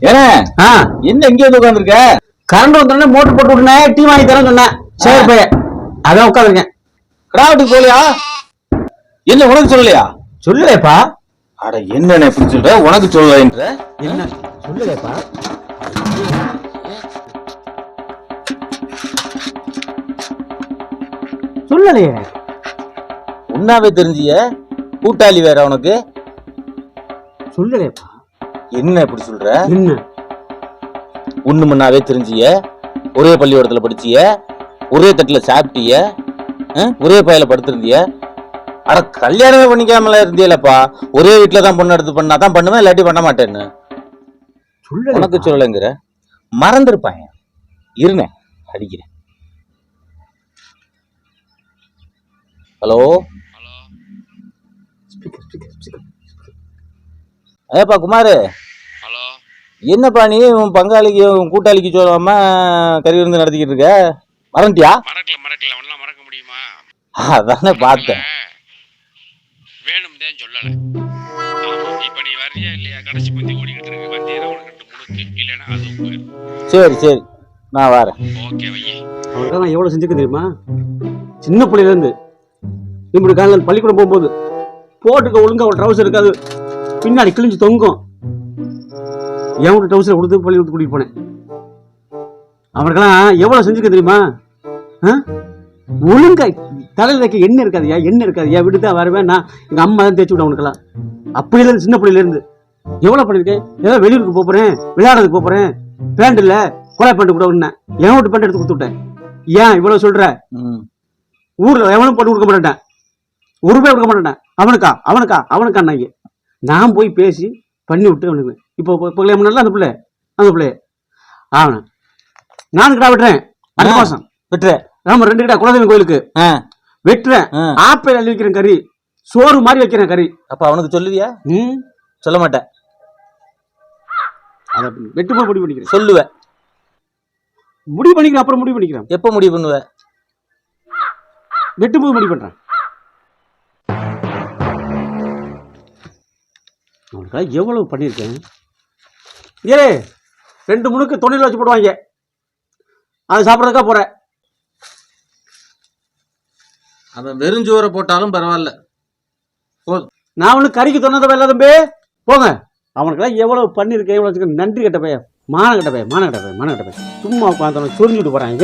ஏன்னா என்ன இங்க வந்து உட்காந்துருக்க? கரண்ட் வந்தோடனே மோட்டர் போட்டு விட்டுனேன், டீ வாங்கி தரேன்னு சொன்னேன். சரி பைய அதான் உட்காந்துருக்கேன். கிடாவட்டுக்கு போலியா? என்ன உனக்கு சொல்லலையா? சொல்லுலேப்பா. அட என்ன எப்படி சொல்ற? உனக்கு சொல்லலைன்ற என்ன சொல்லுலேப்பா? சொல்லலையே. உன்னாவே தெரிஞ்சிய கூட்டாளி வேற உனக்கு சொல்லலையப்பா. என்ன இப்படி சொல்ற? என்ன ஒண்ணு முன்னாவே தெரிஞ்சிய, ஒரே பள்ளிக்கூடத்துல படிச்சிய, ஒரே தட்டுல சாப்பிட்டிய, ஒரே பையில படுத்திருந்திய. அட கல்யாணமே பண்ணிக்காமல இருந்தியலப்பா. ஒரே வீட்டுலதான் பொண்ணு எடுத்து பண்ணாதான் பண்ணுவேன், இல்லாட்டி பண்ண மாட்டேன்னு. உனக்கு சொல்லலைங்கிற மறந்துருப்பாங்க. இருங்க அடிக்கிறேன். ஹலோ ஏப்பா குமாரு. ஹலோ. என்னப்பா நீ உன் பங்காளிக்கு உன் கூட்டாளிக்கு சொல்லாம கறி விருந்து நடத்திக்கிட்டு இருக்க? மறந்துட்டியா? மறக்கல ஒன்னும் மறக்க முடியுமா? அதானே பார்த்தேன். வேணும்தான் சொல்லல. இப்ப நீ வர்றியா இல்லையா? கடைசி பந்தி ஓடிக்கிட்டு இருக்கு. வந்தியா உனக்கு முழுக்கு இல்லைன்னா அதுவும் போயிடும். சரி நான் வரேன். ஓகே வையே. அவனுக்கு நான் எவ்வளவு செஞ்சுக்க தெரியுமா? சின்ன பிள்ளையில இருந்து இப்படி காலையில் பள்ளிக்கூடம் போகும்போது போட்டுக்க ஒழுங்கா ஒரு ட்ரௌசர் இருக்காது, பின்னாடி கிழிஞ்சு தொங்கும். என் ஒரு ட்ரௌசரை கொடுத்து பள்ளிக்கூடத்து கூட்டிட்டு போனேன். அவனுக்கெல்லாம் எவ்வளவு செஞ்சுக்க தெரியுமா? ஒழுங்கா தலையில் வைக்க எண்ணெய் இருக்காதியா விட்டுதான் வருவேன். நான் எங்க அம்மா தான் தேய்ச்சி விட அவனுக்கெல்லாம். அப்படியில இருந்து சின்ன பிள்ளையில இருந்து எவ்வளவு பண்ணிருக்கேன். ஏதோ வெளியூருக்கு போறேன், விளையாடுறதுக்கு போறேன், பேண்ட் இல்ல கொலை பண்ணிட்டு கூட ஒண்ணு என் வீட்டு பேண்ட் எடுத்து கொடுத்து விட்டேன். ஏன் இவ்வளவு சொல்ற? ஊர்ல எவனும் பண்ணி கொடுக்க மாட்டேன், ஒரு ரூபாய் கொடுக்க மாட்டேன். அவனுக்கா நான் போய் பேசி பண்ணி விட்டு அவனுக்கு இப்போ கல்யாணம் பண்ணல அந்த பிள்ளை அவனை நான் கிடா வெட்டுறேன். அடுத்த மாசம் வெட்டுறேன். ஆமா 2 கிடா குலதெய்வம் கோயிலுக்கு வெட்டுறேன். ஆப்பையில் அள்ளி வைக்கிறேன் கறி, சோறு மாதிரி வைக்கிறேன் கறி. அப்ப அவனுக்கு சொல்லுவியா? சொல்ல மாட்டேன். வெட்டு போய் முடிவு பண்ணிக்கிறேன். சொல்லுவேன். முடிவு பண்ணிக்கிறேன். அப்புறம் முடிவு பண்ணிக்கிறேன். எப்ப முடிவு பண்ணுவ? வெட்டு போய் முடிவு பண்றேன். அவனுக்காக எவ்வளவு பண்ணியிருக்கேன். 2 முழுக்கு தொண்டையில் வச்சு போடுவாங்க, அது சாப்பிட்றதுக்கா போறேன். அவன் வெறுஞ்சோரை போட்டாலும் பரவாயில்ல. நான் ஒண்ணு கறிக்கு தொன்னதை வேலை தம்பி போங்க. அவனுக்கெல்லாம் எவ்வளவு பண்ணியிருக்கேன், எவ்வளவு நன்றி கட்ட பையன், மான கட்ட பையன். சும்மா உட்காந்து சொரிஞ்சுட்டு போறான்.